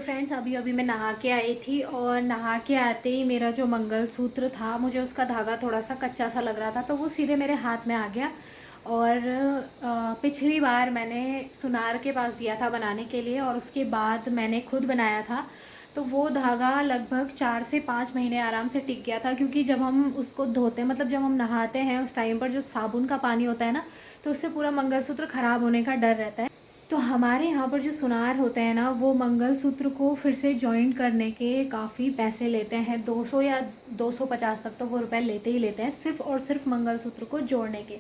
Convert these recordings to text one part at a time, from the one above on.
Friends अभी अभी मैं नहा के आई थी और नहा के आते ही मेरा जो मंगलसूत्र था मुझे उसका धागा थोड़ा सा कच्चा सा लग रहा था, तो वो सीधे मेरे हाथ में आ गया। और पिछली बार मैंने सुनार के पास दिया था बनाने के लिए और उसके बाद मैंने खुद बनाया था। तो वो धागा लगभग 4 से 5 महीने आराम से टिक गया था, क्योंकि जब हम उसको धोते मतलब जब हम नहाते हैं उस टाइम पर जो साबुन का पानी होता है ना, तो उससे पूरा मंगलसूत्र ख़राब होने का डर रहता है। तो हमारे यहाँ पर जो सुनार होते हैं ना, वो मंगलसूत्र को फिर से जॉइन करने के काफ़ी पैसे लेते हैं, 200 या 250 तक तो वो रुपए लेते ही लेते हैं, सिर्फ़ और सिर्फ मंगलसूत्र को जोड़ने के।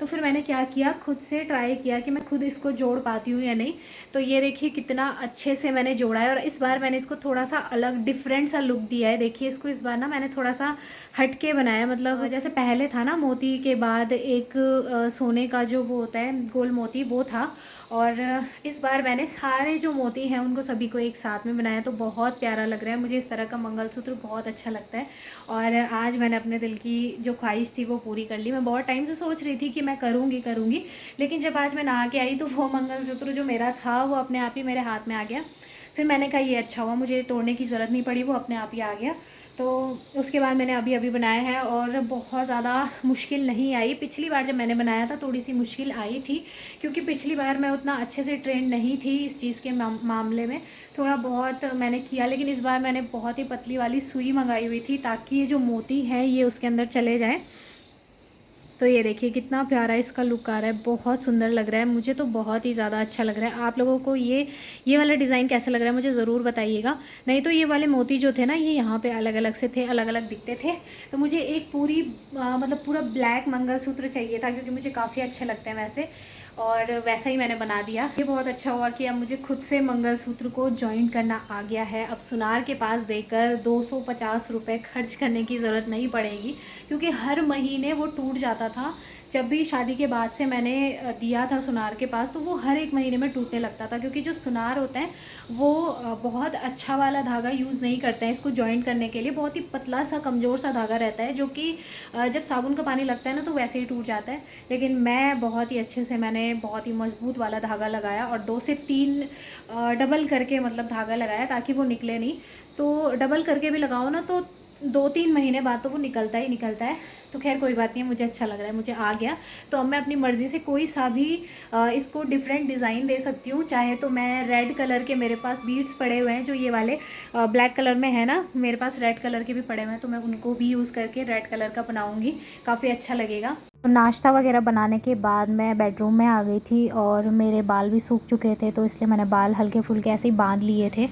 तो फिर मैंने क्या किया, खुद से ट्राई किया कि मैं खुद इसको जोड़ पाती हूँ या नहीं। तो ये देखिए कितना अच्छे से मैंने जोड़ा है, और इस बार मैंने इसको थोड़ा सा अलग डिफरेंट सा लुक दिया है। देखिए इसको इस बार ना मैंने थोड़ा सा हट के बनाया, मतलब जैसे पहले था ना मोती के बाद एक सोने का जो वो होता है गोल मोती, वो था। और इस बार मैंने सारे जो मोती हैं उनको सभी को एक साथ में बनाया, तो बहुत प्यारा लग रहा है। मुझे इस तरह का मंगलसूत्र बहुत अच्छा लगता है और आज मैंने अपने दिल की जो ख्वाहिश थी वो पूरी कर ली। मैं बहुत टाइम से सोच रही थी कि मैं करूँगी करूँगी, लेकिन जब आज मैं नहा के आई तो वो मंगलसूत्र जो मेरा था वो अपने आप ही मेरे हाथ में आ गया। फिर मैंने कहा ये अच्छा हुआ, मुझे तोड़ने की ज़रूरत नहीं पड़ी, वो अपने आप ही आ गया। तो उसके बाद मैंने अभी अभी बनाया है और बहुत ज़्यादा मुश्किल नहीं आई। पिछली बार जब मैंने बनाया था थोड़ी सी मुश्किल आई थी, क्योंकि पिछली बार मैं उतना अच्छे से ट्रेंड नहीं थी इस चीज़ के मामले में। थोड़ा बहुत मैंने किया, लेकिन इस बार मैंने बहुत ही पतली वाली सुई मंगाई हुई थी ताकि ये जो मोती है ये उसके अंदर चले जाए। तो ये देखिए कितना प्यारा इसका लुक आ रहा है, बहुत सुंदर लग रहा है। मुझे तो बहुत ही ज़्यादा अच्छा लग रहा है। आप लोगों को ये वाला डिज़ाइन कैसा लग रहा है मुझे ज़रूर बताइएगा। नहीं तो ये वाले मोती जो थे ना, ये यहाँ पे अलग अलग से थे, अलग अलग दिखते थे। तो मुझे एक पूरी मतलब पूरा ब्लैक मंगलसूत्र चाहिए था, क्योंकि मुझे काफ़ी अच्छे लगते हैं वैसे, और वैसा ही मैंने बना दिया। ये बहुत अच्छा हुआ कि अब मुझे खुद से मंगलसूत्र को जॉइन करना आ गया है। अब सुनार के पास देकर 250 रुपये खर्च करने की ज़रूरत नहीं पड़ेगी, क्योंकि हर महीने वो टूट जाता था। जब भी शादी के बाद से मैंने दिया था सुनार के पास, तो वो हर एक महीने में टूटने लगता था, क्योंकि जो सुनार होते हैं वो बहुत अच्छा वाला धागा यूज़ नहीं करते हैं इसको जॉइन करने के लिए। बहुत ही पतला सा कमज़ोर सा धागा रहता है, जो कि जब साबुन का पानी लगता है ना तो वैसे ही टूट जाता है। लेकिन मैं बहुत ही अच्छे से मैंने बहुत ही मज़बूत वाला धागा लगाया, और 2 से 3 डबल करके मतलब धागा लगाया ताकि वो निकले नहीं। तो डबल करके भी लगाओ ना तो 2-3 महीने बाद तो वो निकलता ही निकलता है। तो खैर कोई बात नहीं, मुझे अच्छा लग रहा है, मुझे आ गया। तो अब मैं अपनी मर्ज़ी से कोई सा भी इसको डिफरेंट डिज़ाइन दे सकती हूँ। चाहे तो मैं रेड कलर के, मेरे पास बीड्स पड़े हुए हैं जो ये वाले ब्लैक कलर में है ना, मेरे पास रेड कलर के भी पड़े हुए हैं, तो मैं उनको भी यूज़ करके रेड कलर का बनाऊँगी, काफ़ी अच्छा लगेगा। तो नाश्ता वगैरह बनाने के बाद मैं बेडरूम में आ गई थी, और मेरे बाल भी सूख चुके थे, तो इसलिए मैंने बाल हल्के फुल्के ऐसे ही बांध लिए थे।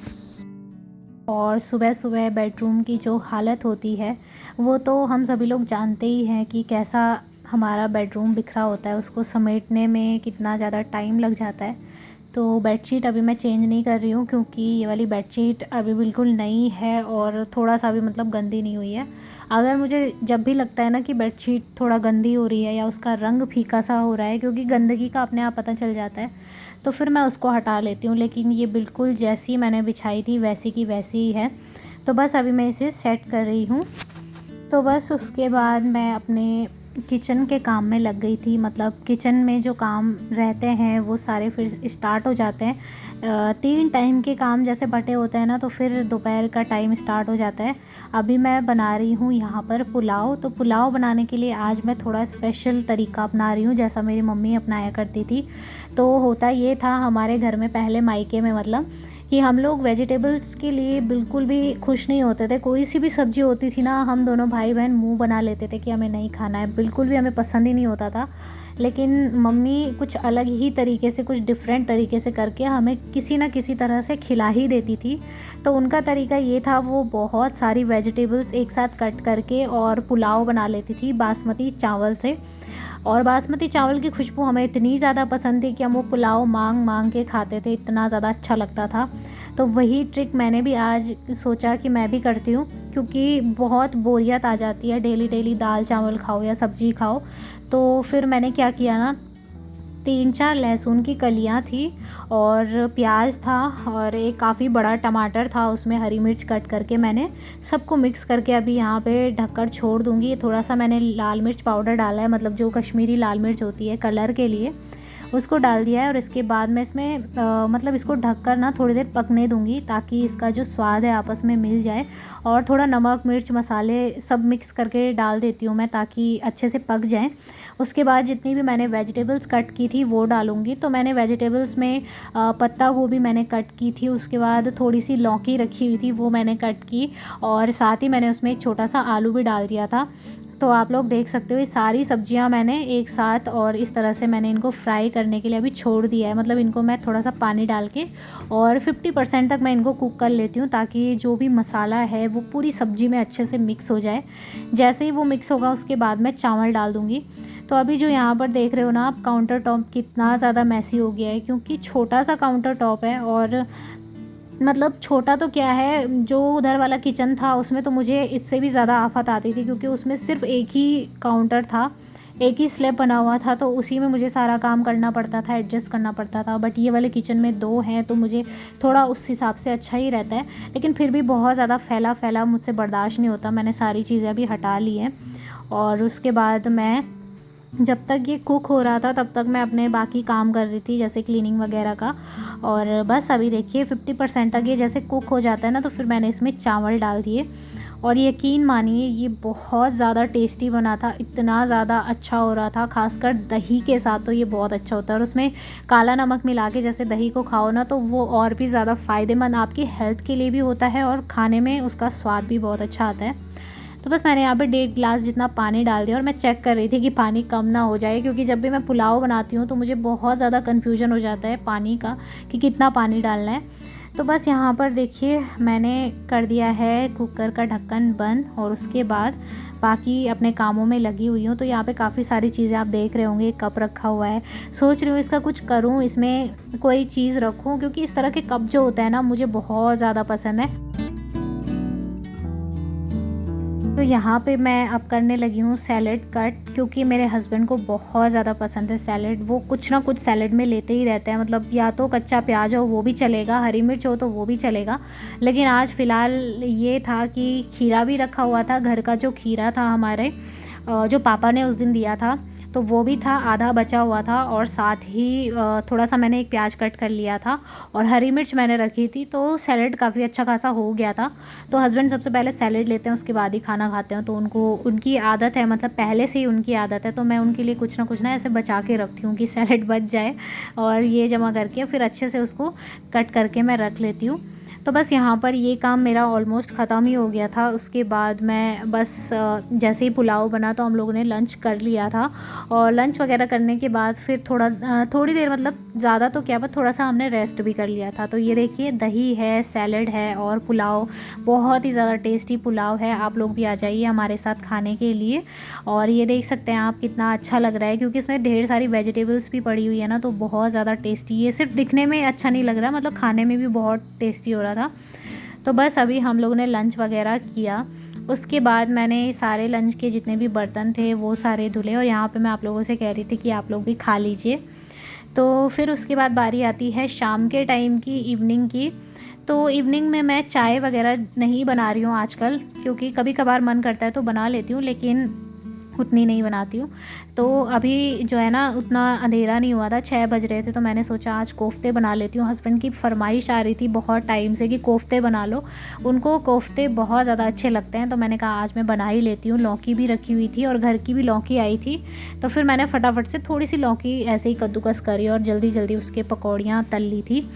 और सुबह सुबह बेडरूम की जो हालत होती है वो तो हम सभी लोग जानते ही हैं कि कैसा हमारा बेडरूम बिखरा होता है, उसको समेटने में कितना ज़्यादा टाइम लग जाता है। तो बेडशीट अभी मैं चेंज नहीं कर रही हूँ, क्योंकि ये वाली बेडशीट अभी बिल्कुल नई है और थोड़ा सा भी मतलब गंदी नहीं हुई है। अगर मुझे जब भी लगता है ना कि बेडशीट थोड़ा गंदी हो रही है या उसका रंग फीका सा हो रहा है, क्योंकि गंदगी का अपने आप पता चल जाता है, तो फिर मैं उसको हटा लेती हूँ। लेकिन ये बिल्कुल जैसी मैंने बिछाई थी वैसी की वैसी ही है। तो बस अभी मैं इसे सेट कर रही हूँ। तो बस उसके बाद मैं अपने किचन के काम में लग गई थी। मतलब किचन में जो काम रहते हैं वो सारे फिर स्टार्ट हो जाते हैं। 3 टाइम के काम जैसे बटे होते हैं ना, तो फिर दोपहर का टाइम स्टार्ट हो जाता है। अभी मैं बना रही हूँ यहाँ पर पुलाव। तो पुलाव बनाने के लिए आज मैं थोड़ा स्पेशल तरीका अपना रही हूँ, जैसा मेरी मम्मी अपनाया करती थी। तो होता ये था हमारे घर में पहले, मायके में मतलब, कि हम लोग वेजिटेबल्स के लिए बिल्कुल भी खुश नहीं होते थे। कोई सी भी सब्ज़ी होती थी ना, हम दोनों भाई बहन मुंह बना लेते थे कि हमें नहीं खाना है, बिल्कुल भी हमें पसंद ही नहीं होता था। लेकिन मम्मी कुछ अलग ही तरीके से, कुछ डिफरेंट तरीके से करके हमें किसी ना किसी तरह से खिला ही देती थी। तो उनका तरीका ये था, वो बहुत सारी वेजिटेबल्स एक साथ कट करके और पुलाव बना लेती थी बासमती चावल से। और बासमती चावल की खुशबू हमें इतनी ज़्यादा पसंद थी कि हम वो पुलाव मांग मांग के खाते थे, इतना ज़्यादा अच्छा लगता था। तो वही ट्रिक मैंने भी आज सोचा कि मैं भी करती हूँ, क्योंकि बहुत बोरियत आ जाती है डेली डेली दाल चावल खाओ या सब्ज़ी खाओ। तो फिर मैंने क्या किया ना, 3-4 लहसुन की कलियाँ थी और प्याज था, और एक काफ़ी बड़ा टमाटर था, उसमें हरी मिर्च कट करके मैंने सबको मिक्स करके अभी यहाँ पे ढककर छोड़ दूँगी। थोड़ा सा मैंने लाल मिर्च पाउडर डाला है, मतलब जो कश्मीरी लाल मिर्च होती है कलर के लिए, उसको डाल दिया है। और इसके बाद मैं इसमें मतलब इसको ढककर ना थोड़ी देर पकने दूँगी ताकि इसका जो स्वाद है आपस में मिल जाए। और थोड़ा नमक मिर्च मसाले सब मिक्स करके डाल देती हूँ मैं ताकि अच्छे से पक जाएँ। उसके बाद जितनी भी मैंने वेजिटेबल्स कट की थी वो डालूँगी। तो मैंने वेजिटेबल्स में पत्ता गोभी मैंने कट की थी, उसके बाद थोड़ी सी लौकी रखी हुई थी वो मैंने कट की, और साथ ही मैंने उसमें एक छोटा सा आलू भी डाल दिया था। तो आप लोग देख सकते हो ये सारी सब्जियां मैंने एक साथ और इस तरह से मैंने इनको फ्राई करने के लिए अभी छोड़ दिया है। मतलब इनको मैं थोड़ा सा पानी डाल के और 50% तक मैं इनको कुक कर लेती हूँ ताकि जो भी मसाला है वो पूरी सब्ज़ी में अच्छे से मिक्स हो जाए। जैसे ही वो मिक्स होगा उसके बाद मैं चावल डाल दूँगी। तो अभी जो यहाँ पर देख रहे हो ना आप, काउंटर टॉप कितना ज़्यादा मैसी हो गया है क्योंकि छोटा सा काउंटर टॉप है। और मतलब छोटा तो क्या है, जो उधर वाला किचन था उसमें तो मुझे इससे भी ज़्यादा आफत आती थी क्योंकि उसमें सिर्फ एक ही काउंटर था, एक ही स्लैब बना हुआ था, तो उसी में मुझे सारा काम करना पड़ता था, एडजस्ट करना पड़ता था। बट ये वाले किचन में 2 हैं तो मुझे थोड़ा उस हिसाब से अच्छा ही रहता है, लेकिन फिर भी बहुत ज़्यादा फैला फैला मुझसे बर्दाश्त नहीं होता। मैंने सारी चीज़ें अभी हटा ली हैं। और उसके बाद मैं, जब तक ये कुक हो रहा था तब तक मैं अपने बाकी काम कर रही थी जैसे क्लीनिंग वगैरह का। और बस अभी देखिए 50% तक ये जैसे कुक हो जाता है ना तो फिर मैंने इसमें चावल डाल दिए। और यकीन मानिए ये बहुत ज़्यादा टेस्टी बना था, इतना ज़्यादा अच्छा हो रहा था, खासकर दही के साथ तो ये बहुत अच्छा होता है। और उसमें काला नमक मिला के जैसे दही को खाओ ना तो वो और भी ज़्यादा फ़ायदेमंद आपकी हेल्थ के लिए भी होता है और खाने में उसका स्वाद भी बहुत अच्छा आता है। तो बस मैंने यहाँ पे 1.5 गिलास जितना पानी डाल दिया और मैं चेक कर रही थी कि पानी कम ना हो जाए, क्योंकि जब भी मैं पुलाव बनाती हूँ तो मुझे बहुत ज़्यादा कन्फ्यूजन हो जाता है पानी का कि कितना पानी डालना है। तो बस यहाँ पर देखिए मैंने कर दिया है कुकर का ढक्कन बंद और उसके बाद बाकी अपने कामों में लगी हुई हूँ। तो यहाँ पे काफ़ी सारी चीज़ें आप देख रहे होंगे, कप रखा हुआ है। सोच रही हूँ इसका कुछ करूँ, इसमें कोई चीज़ रखूँ, क्योंकि इस तरह के कप जो होता है ना मुझे बहुत ज़्यादा पसंद है। तो यहाँ पे मैं अब करने लगी हूँ सैलेड कट, क्योंकि मेरे हस्बैंड को बहुत ज़्यादा पसंद है सैलेड। वो कुछ ना कुछ सैलेड में लेते ही रहते हैं, मतलब या तो कच्चा प्याज हो वो भी चलेगा, हरी मिर्च हो तो वो भी चलेगा। लेकिन आज फ़िलहाल ये था कि खीरा भी रखा हुआ था, घर का जो खीरा था हमारे जो पापा ने उस दिन दिया था तो वो भी था, आधा बचा हुआ था। और साथ ही थोड़ा सा मैंने एक प्याज कट कर लिया था और हरी मिर्च मैंने रखी थी, तो सैलेड काफ़ी अच्छा खासा हो गया था। तो हस्बैंड सबसे पहले सैलेड लेते हैं उसके बाद ही खाना खाते हैं, तो उनको उनकी आदत है, मतलब पहले से ही उनकी आदत है। तो मैं उनके लिए कुछ ना ऐसे बचा के रखती हूँ कि सैलेड बच जाए, और ये जमा करके फिर अच्छे से उसको कट करके मैं रख लेती हूँ। तो बस यहाँ पर ये काम मेरा ऑलमोस्ट ख़त्म ही हो गया था। उसके बाद मैं बस जैसे ही पुलाव बना तो हम लोगों ने लंच कर लिया था, और लंच वगैरह करने के बाद फिर थोड़ी देर, मतलब ज़्यादा तो क्या, बस थोड़ा सा हमने रेस्ट भी कर लिया था। तो ये देखिए दही है, सैलेड है और पुलाव, बहुत ही ज़्यादा टेस्टी पुलाव है। आप लोग भी आ जाइए हमारे साथ खाने के लिए। और ये देख सकते हैं आप कितना अच्छा लग रहा है, क्योंकि इसमें ढेर सारी वेजिटेबल्स भी पड़ी हुई है ना, तो बहुत ज़्यादा टेस्टी। ये सिर्फ दिखने में अच्छा नहीं लग रहा, मतलब खाने में भी बहुत टेस्टी हो रहा था। तो बस अभी हम लोगों ने लंच वगैरह किया, उसके बाद मैंने सारे लंच के जितने भी बर्तन थे वो सारे धुले, और यहाँ पे मैं आप लोगों से कह रही थी कि आप लोग भी खा लीजिए। तो फिर उसके बाद बारी आती है शाम के टाइम की, इवनिंग की। तो इवनिंग में मैं चाय वगैरह नहीं बना रही हूँ आजकल, क्योंकि कभी कभार मन करता है तो बना लेती हूँ, लेकिन उतनी नहीं बनाती हूँ। तो अभी जो है ना उतना अंधेरा नहीं हुआ था, 6 बज रहे थे, तो मैंने सोचा आज कोफ्ते बना लेती हूँ। हस्बैंड की फरमाइश आ रही थी बहुत टाइम से कि कोफ्ते बना लो, उनको कोफ्ते बहुत ज़्यादा अच्छे लगते हैं। तो मैंने कहा आज मैं बना ही लेती हूँ। लौकी भी रखी हुई थी और घर की भी लौकी आई थी, तो फिर मैंने फटाफट से थोड़ी सी लौकी ऐसे ही कद्दूकस करी और जल्दी जल्दी उसके पकौड़ियाँ तल ली थी।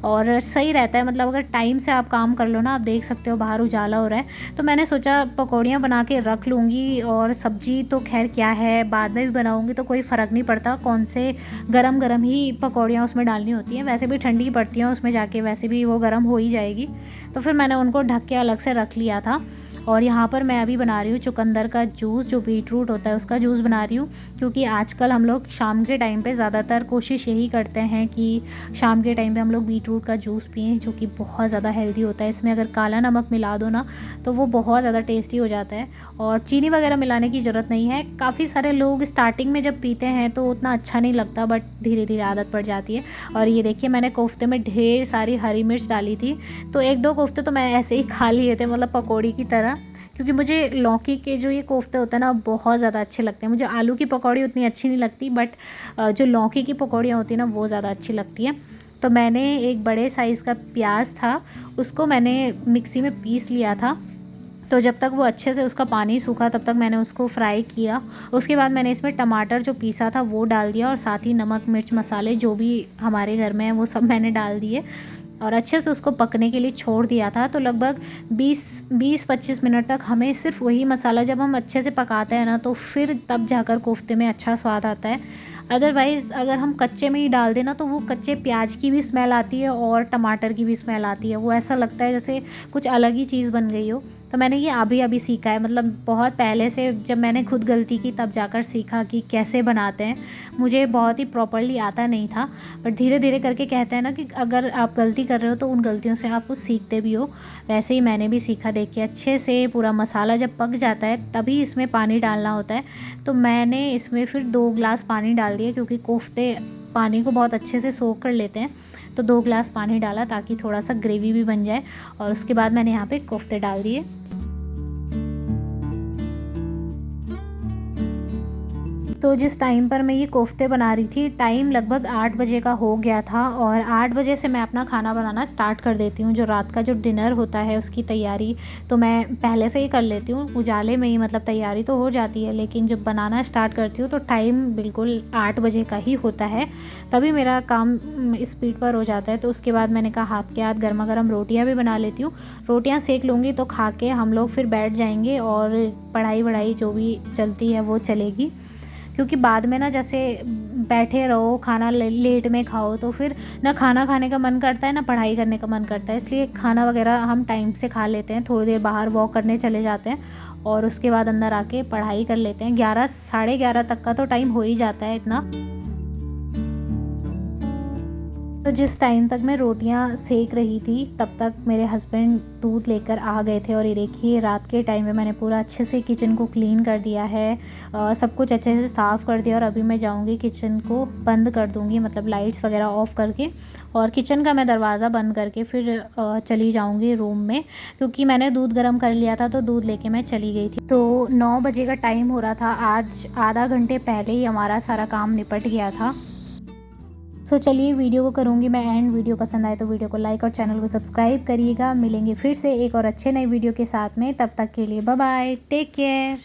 और सही रहता है, मतलब अगर टाइम से आप काम कर लो ना, आप देख सकते हो बाहर उजाला हो रहा है, तो मैंने सोचा पकौड़ियाँ बना के रख लूँगी। और सब्ज़ी तो खैर क्या है, बाद में भी बनाऊँगी तो कोई फ़र्क नहीं पड़ता, कौन से गरम गरम ही पकौड़ियाँ उसमें डालनी होती हैं, वैसे भी ठंडी पड़ती हैं उसमें जाके, वैसे भी वो गर्म हो ही जाएगी। तो फिर मैंने उनको ढक के अलग से रख लिया था। और यहाँ पर मैं अभी बना रही हूँ चुकंदर का जूस, जो बीट रूट होता है उसका जूस बना रही हूँ, क्योंकि आजकल हम लोग शाम के टाइम पे ज़्यादातर कोशिश यही करते हैं कि शाम के टाइम पे हम लोग बीट रूट का जूस पिएं, जो कि बहुत ज़्यादा हेल्दी होता है। इसमें अगर काला नमक मिला दो ना तो वो बहुत ज़्यादा टेस्टी हो जाता है, और चीनी वगैरह मिलाने की ज़रूरत नहीं है। काफ़ी सारे लोग स्टार्टिंग में जब पीते हैं तो उतना अच्छा नहीं लगता, बट धीरे धीरे आदत पड़ जाती है। और ये देखिए मैंने कोफ्ते में ढेर सारी हरी मिर्च डाली थी, तो 1-2 कोफ्ते तो मैं ऐसे ही खा लिए थे, मतलब पकौड़ी की तरह, क्योंकि मुझे लौकी के जो ये कोफ्ते होते हैं ना बहुत ज़्यादा अच्छे लगते हैं। मुझे आलू की पकौड़ी उतनी अच्छी नहीं लगती, बट जो लौकी की पकौड़ियाँ होती हैं ना वो ज़्यादा अच्छी लगती हैं। तो मैंने एक बड़े साइज़ का प्याज था, उसको मैंने मिक्सी में पीस लिया था। तो जब तक वो अच्छे से उसका पानी सूखा तब तक मैंने उसको फ्राई किया। उसके बाद मैंने इसमें टमाटर जो पीसा था वो डाल दिया, और साथ ही नमक मिर्च मसाले जो भी हमारे घर में हैं वो सब मैंने डाल दिए, और अच्छे से उसको पकने के लिए छोड़ दिया था। तो लगभग 20-25 मिनट तक हमें सिर्फ वही मसाला, जब हम अच्छे से पकाते हैं ना तो फिर तब जाकर कोफ्ते में अच्छा स्वाद आता है। अदरवाइज़ अगर हम कच्चे में ही डाल देना तो वो कच्चे प्याज की भी स्मेल आती है और टमाटर की भी स्मेल आती है। वो ऐसा लगता है जैसे कुछ अलग ही चीज़ बन गई हो। तो मैंने ये अभी सीखा है, मतलब बहुत पहले से जब मैंने खुद गलती की तब जाकर सीखा कि कैसे बनाते हैं। मुझे बहुत ही प्रॉपर्ली आता नहीं था, बट धीरे धीरे करके कहते हैं ना कि अगर आप गलती कर रहे हो तो उन गलतियों से आप कुछ सीखते भी हो। वैसे ही मैंने भी सीखा। देखिए अच्छे से पूरा मसाला जब पक जाता है तभी इसमें पानी डालना होता है। तो मैंने इसमें फिर 2 ग्लास पानी डाल दिया, क्योंकि कोफ्ते पानी को बहुत अच्छे से सोख कर लेते हैं। तो 2 ग्लास पानी डाला ताकि थोड़ा सा ग्रेवी भी बन जाए, और उसके बाद मैंने यहाँ पे कोफ्ते डाल दिए। तो जिस टाइम पर मैं ये कोफ्ते बना रही थी, टाइम लगभग 8 बजे का हो गया था, और 8 बजे से मैं अपना खाना बनाना स्टार्ट कर देती हूँ। जो रात का जो डिनर होता है उसकी तैयारी तो मैं पहले से ही कर लेती हूँ, उजाले में ही, मतलब तैयारी तो हो जाती है, लेकिन जब बनाना स्टार्ट करती हूँ तो टाइम बिल्कुल 8 बजे का ही होता है, तभी मेरा काम स्पीड पर हो जाता है। तो उसके बाद मैंने कहा हाथ के हाथ गर्मा गर्म रोटियाँ भी बना लेती हूँ। रोटियाँ सेक लूँगी तो खा के हम लोग फिर बैठ जाएंगे, और पढ़ाई वढ़ाई जो भी चलती है वो चलेगी। क्योंकि बाद में ना जैसे बैठे रहो, खाना लेट में खाओ तो फिर ना खाना खाने का मन करता है ना पढ़ाई करने का मन करता है। इसलिए खाना वगैरह हम टाइम से खा लेते हैं, थोड़ी देर बाहर वॉक करने चले जाते हैं, और उसके बाद अंदर आके पढ़ाई कर लेते हैं। 11 साढ़े 11 तक का तो टाइम हो ही जाता है इतना। तो जिस टाइम तक मैं रोटियां सेक रही थी तब तक मेरे हस्बैंड दूध लेकर आ गए थे। और ये देखिए रात के टाइम में मैंने पूरा अच्छे से किचन को क्लीन कर दिया है, सब कुछ अच्छे से साफ़ कर दिया। और अभी मैं जाऊंगी किचन को बंद कर दूंगी, मतलब लाइट्स वगैरह ऑफ़ करके, और किचन का मैं दरवाज़ा बंद करके फिर चली जाऊंगी रूम में, क्योंकि मैंने दूध गर्म कर लिया था तो दूध लेके मैं चली गई थी। तो 9 बजे का टाइम हो रहा था। आज आधा घंटे पहले ही हमारा सारा काम निपट गया था। सो चलिए वीडियो को करूँगी मैं एंड। वीडियो पसंद आए तो वीडियो को लाइक और चैनल को सब्सक्राइब करिएगा। मिलेंगे फिर से एक और अच्छे नए वीडियो के साथ में, तब तक के लिए बाय बाय, टेक केयर।